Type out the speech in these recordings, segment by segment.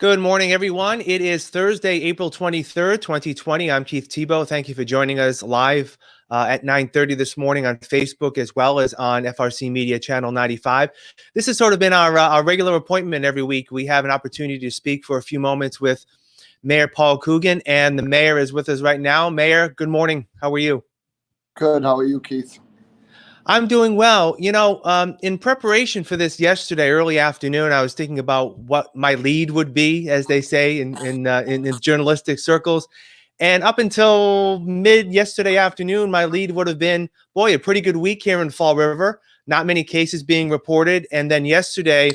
Good morning, everyone. It is Thursday, April 23rd, 2020. I'm Keith Tebow. Thank you for joining us live at 9:30 this morning on Facebook as well as on FRCmedia Channel 95. This has sort of been our regular appointment every week. We have an opportunity to speak for a few moments with Mayor Paul Coogan, and the mayor is with us right now. Mayor, good morning. How are you? Good. How are you, Keith? I'm doing well. In preparation for this yesterday, early afternoon, I was thinking about what my lead would be, as they say in journalistic circles. And up until mid yesterday afternoon, my lead would have been, boy, a pretty good week here in Fall River. Not many cases being reported. And then yesterday,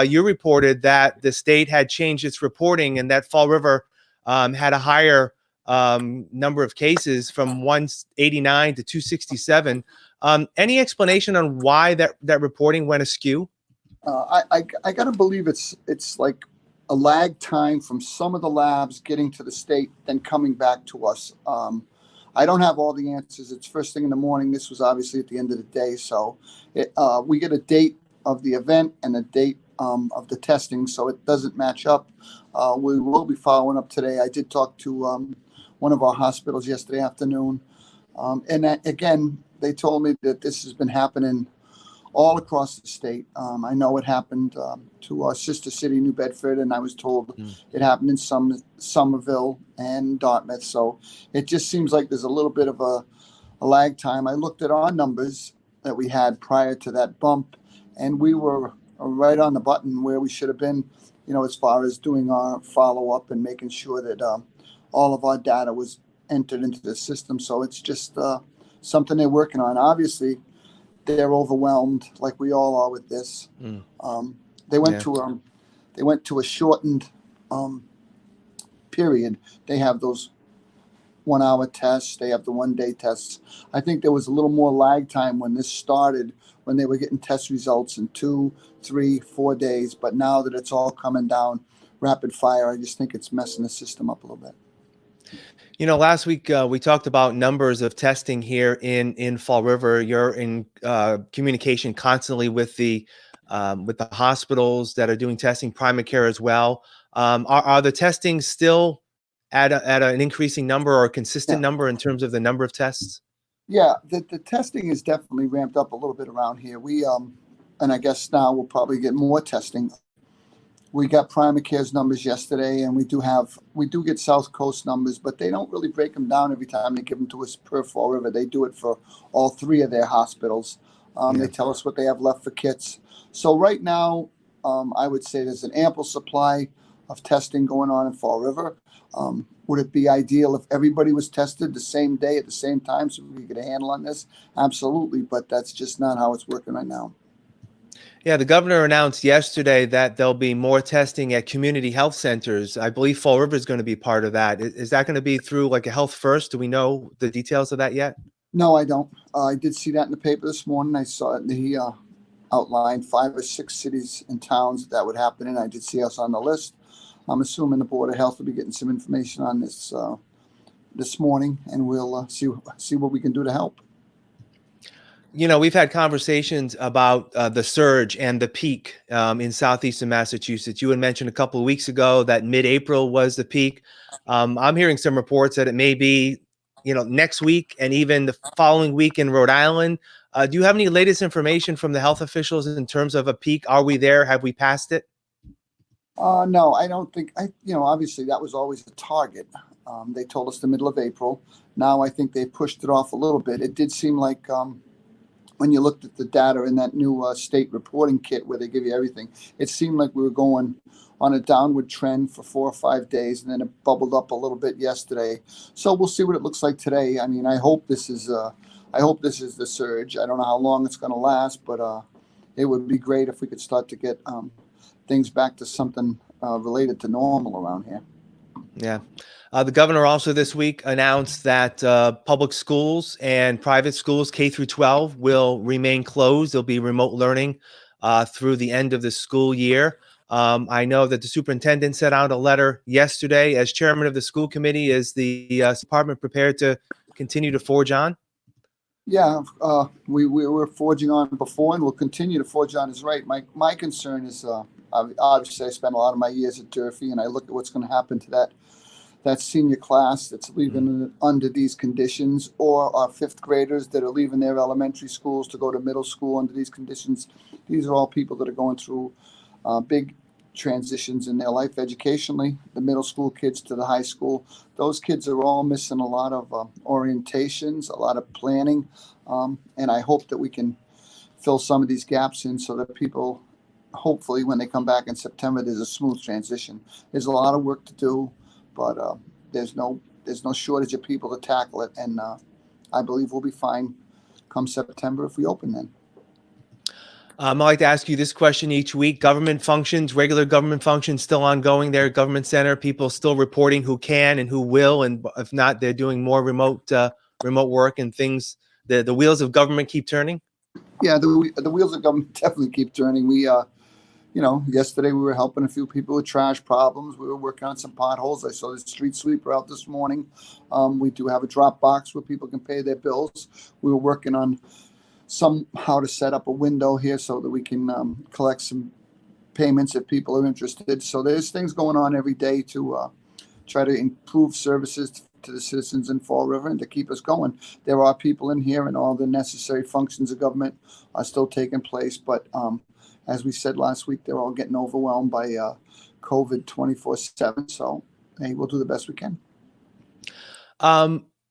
you reported that the state had changed its reporting and that Fall River had a higher number of cases from 189 to 267. Any explanation on why that reporting went askew? I got to believe it's like a lag time from some of the labs getting to the state, then coming back to us. I don't have all the answers. It's first thing in the morning. This was obviously at the end of the day. So we get a date of the event and a date of the testing, so it doesn't match up. We will be following up today. I did talk to one of our hospitals yesterday afternoon. Again, they told me that this has been happening all across the state. I know it happened to our sister city, New Bedford, and I was told it happened in Somerville and Dartmouth. So it just seems like there's a little bit of a lag time. I looked at our numbers that we had prior to that bump, and we were right on the button where we should have been, as far as doing our follow-up and making sure that all of our data was entered into the system. So it's just something they're working on. Obviously, they're overwhelmed, like we all are with this. They went to a shortened period. They have those 1 hour tests. They have the 1 day tests. I think there was a little more lag time when this started, when they were getting test results in 2, 3, 4 days. But now that it's all coming down rapid fire, I just think it's messing the system up a little bit. Last week we talked about numbers of testing here in Fall River. You're in communication constantly with the hospitals that are doing testing, primary care as well. Are the testing still at an increasing number or a consistent number in terms of the number of tests? Yeah, the testing is definitely ramped up a little bit around here. We and I guess now we'll probably get more testing. We got primary care's numbers yesterday, and we do get South Coast numbers, but they don't really break them down every time they give them to us per Fall River. They do it for all 3 of their hospitals. They tell us what they have left for kits. So right now, I would say there's an ample supply of testing going on in Fall River. Would it be ideal if everybody was tested the same day at the same time so we could get a handle on this? Absolutely, but that's just not how it's working right now. Yeah, the governor announced yesterday that there'll be more testing at community health centers. I believe Fall River is going to be part of that. Is that going to be through like a Health First? Do we know the details of that yet? No, I don't. I did see that in the paper this morning. I saw it. He outlined 5 or 6 cities and towns that would happen, and I did see us on the list. I'm assuming the Board of Health will be getting some information on this this morning, and we'll see what we can do to help. We've had conversations about the surge and the peak in southeastern Massachusetts. You had mentioned a couple of weeks ago that mid-April was the peak. I'm hearing some reports that it may be, next week and even the following week in Rhode Island. Do you have any latest information from the health officials in terms of a peak? Are we there? Have we passed it? No, I don't think. Obviously that was always the target. They told us the middle of April. Now I think they pushed it off a little bit. It did seem like when you looked at the data in that new state reporting kit where they give you everything, it seemed like we were going on a downward trend for 4 or 5 days, and then it bubbled up a little bit yesterday. So we'll see what it looks like today. I mean, I hope this is the surge. I don't know how long it's going to last, but it would be great if we could start to get things back to something related to normal around here. Yeah. The governor also this week announced that public schools and private schools, K through 12, will remain closed. There'll be remote learning through the end of the school year. I know that the superintendent sent out a letter yesterday. As chairman of the school committee, is the department prepared to continue to forge on? Yeah, we were forging on before, and we'll continue to forge on. Is right. My concern is Obviously, I spent a lot of my years at Durfee, and I look at what's going to happen to that senior class that's leaving under these conditions, or our fifth graders that are leaving their elementary schools to go to middle school under these conditions. These are all people that are going through big transitions in their life educationally. The middle school kids to the high school, those kids are all missing a lot of orientations, a lot of planning, and I hope that we can fill some of these gaps in so that people, hopefully when they come back in September, there's a smooth transition. There's a lot of work to do, but there's no shortage of people to tackle it, and I believe we'll be fine come September if we open then. I'd like to ask you this question each week. Government functions, regular government functions still ongoing there at Government Center? People still reporting who can and who will, and if not, they're doing more remote work and things. The wheels of government keep turning? Yeah, the wheels of government definitely keep turning. We, yesterday we were helping a few people with trash problems. We were working on some potholes. I saw the street sweeper out this morning. We do have a drop box where people can pay their bills. We were working on how to set up a window here so that we can collect some payments if people are interested. So there's things going on every day to try to improve services to the citizens in Fall River and to keep us going. There are people in here, and all the necessary functions of government are still taking place. But as we said last week, they're all getting overwhelmed by COVID 24/7. So hey, we'll do the best we can.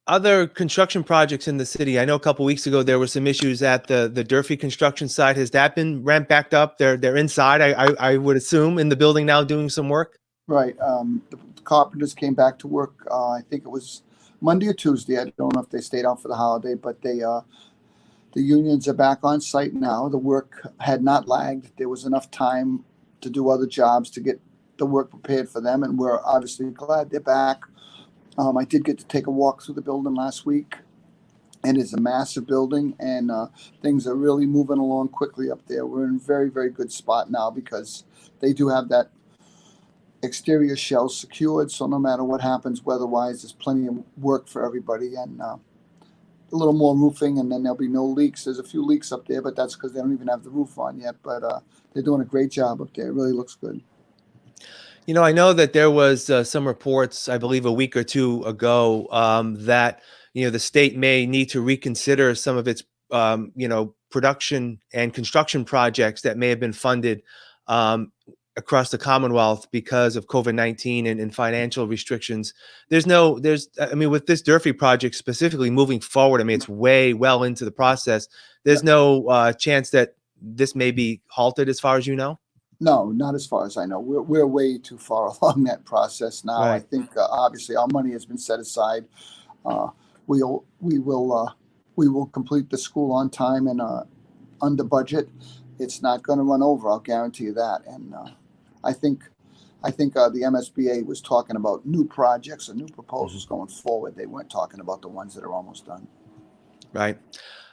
Other construction projects in the city. I know a couple weeks ago there were some issues at the Durfee Construction site. Has that been ramped back up? They're inside, I would assume, in the building now doing some work? Right. The carpenters came back to work. I think it was Monday or Tuesday. I don't know if they stayed out for the holiday, but the unions are back on site now. The work had not lagged. There was enough time to do other jobs to get the work prepared for them, and we're obviously glad they're back. I did get to take a walk through the building last week, and it's a massive building, and things are really moving along quickly up there. We're in a very, very good spot now because they do have that exterior shell secured, so no matter what happens weather-wise, there's plenty of work for everybody, and a little more roofing, and then there'll be no leaks. There's a few leaks up there, but that's because they don't even have the roof on yet, but they're doing a great job up there. It really looks good. I know that there was some reports, I believe a week or two ago, that, the state may need to reconsider some of its, production and construction projects that may have been funded across the Commonwealth because of COVID-19 and financial restrictions. With this Durfee project specifically moving forward, it's way well into the process. There's no chance that this may be halted as far as you know? No, not as far as I know. We're way too far along that process now. Right. I think obviously our money has been set aside. We will complete the school on time and under budget. It's not going to run over. I'll guarantee you that. And I think the MSBA was talking about new projects or new proposals going forward. They weren't talking about the ones that are almost done. Right.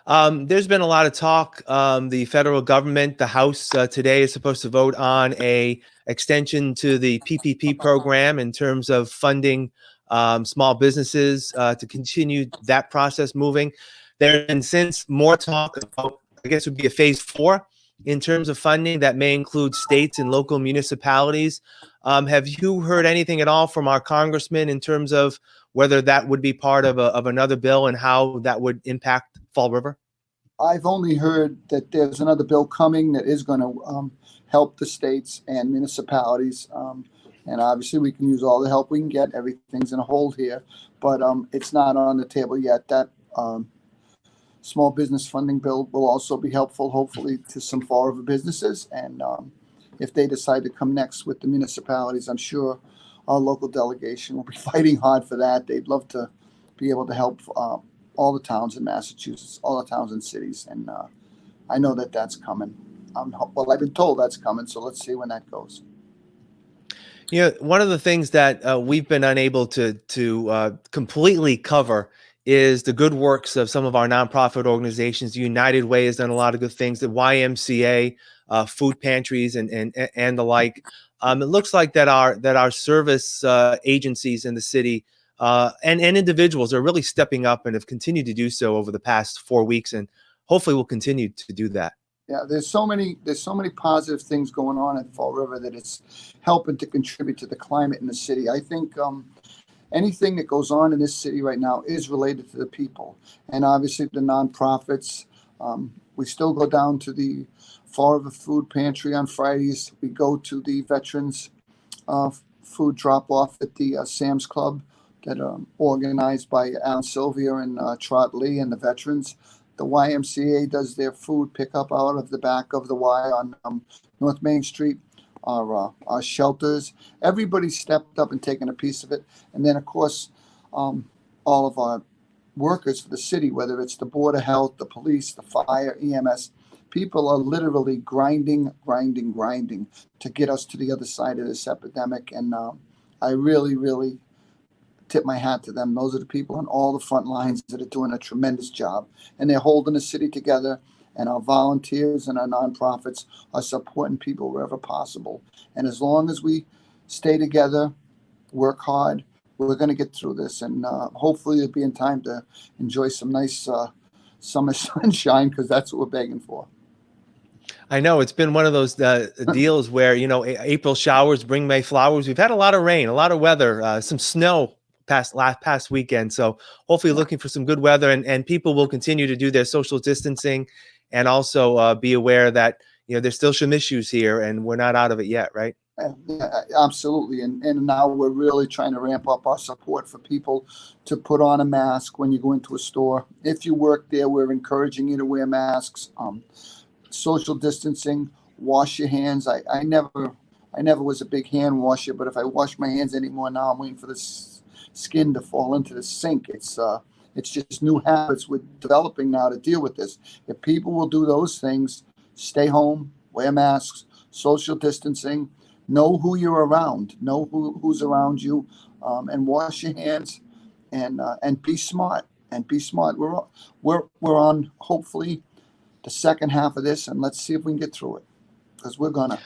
There's been a lot of talk. The federal government, the House today is supposed to vote on a extension to the PPP program in terms of funding small businesses to continue that process moving. There's been since more talk about, I guess it would be a phase 4 in terms of funding that may include states and local municipalities. Have you heard anything at all from our congressman in terms of whether that would be part of another bill and how that would impact Fall River? I've only heard that there's another bill coming that is going to help the states and municipalities. And obviously we can use all the help we can get. Everything's in a hold here, but it's not on the table yet. That small business funding bill will also be helpful, hopefully, to some Fall River businesses. And if they decide to come next with the municipalities, I'm sure our local delegation will be fighting hard for that. They'd love to be able to help all the towns in Massachusetts, all the towns and cities. And I know that that's coming. I've been told that's coming, so let's see when that goes. One of the things that we've been unable to completely cover is the good works of some of our nonprofit organizations. The United Way has done a lot of good things. The YMCA, food pantries, and the like. It looks like that our service agencies in the city and individuals are really stepping up and have continued to do so over the past 4 weeks, and hopefully will continue to do that. Yeah, there's so many positive things going on at Fall River that it's helping to contribute to the climate in the city. I think anything that goes on in this city right now is related to the people, and obviously the nonprofits. We still go down to the Fall River Food Pantry on Fridays. We go to the Veterans food drop off at the Sam's Club that are organized by Alan Sylvia and Trot Lee and the veterans. The YMCA does their food pickup out of the back of the Y on North Main Street. Our shelters, everybody stepped up and taken a piece of it. And then, of course, all of our workers for the city, whether it's the Board of Health, the police, the fire, EMS, people are literally grinding to get us to the other side of this epidemic. And I really tip my hat to them. Those are the people on all the front lines that are doing a tremendous job, and they're holding the city together. And our volunteers and our nonprofits are supporting people wherever possible. And as long as we stay together, work hard, we're going to get through this. And hopefully it'll be in time to enjoy some nice summer sunshine, because that's what we're begging for. I know it's been one of those deals where, April showers bring May flowers. We've had a lot of rain, a lot of weather, some snow past weekend. So hopefully looking for some good weather, and people will continue to do their social distancing, and also be aware that, there's still some issues here and we're not out of it yet, right? Yeah, absolutely. And now we're really trying to ramp up our support for people to put on a mask when you go into a store. If you work there, we're encouraging you to wear masks. Social distancing, wash your hands. I never was a big hand washer, but if I wash my hands anymore now, I'm waiting for the skin to fall into the sink. It's just new habits we're developing now to deal with this. If people will do those things, stay home, wear masks, social distancing, know who you're around, know who's around you, and wash your hands, and be smart. We're on hopefully the second half of this, and let's see if we can get through it, because we're gonna.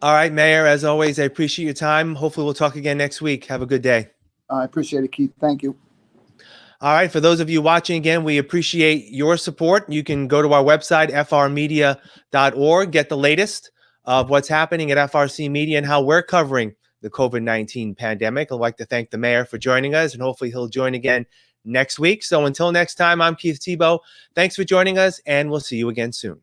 All right, Mayor, as always, I appreciate your time. Hopefully we'll talk again next week. Have a good day. I appreciate it, Keith. Thank you. All right, for those of you watching again, we appreciate your support. You can go to our website, FRCmedia.org, get the latest of what's happening at FRC Media and how we're covering the COVID-19 pandemic. I'd like to thank the mayor for joining us, and hopefully he'll join again next week. So until next time, I'm Keith Tebow. Thanks for joining us, and we'll see you again soon.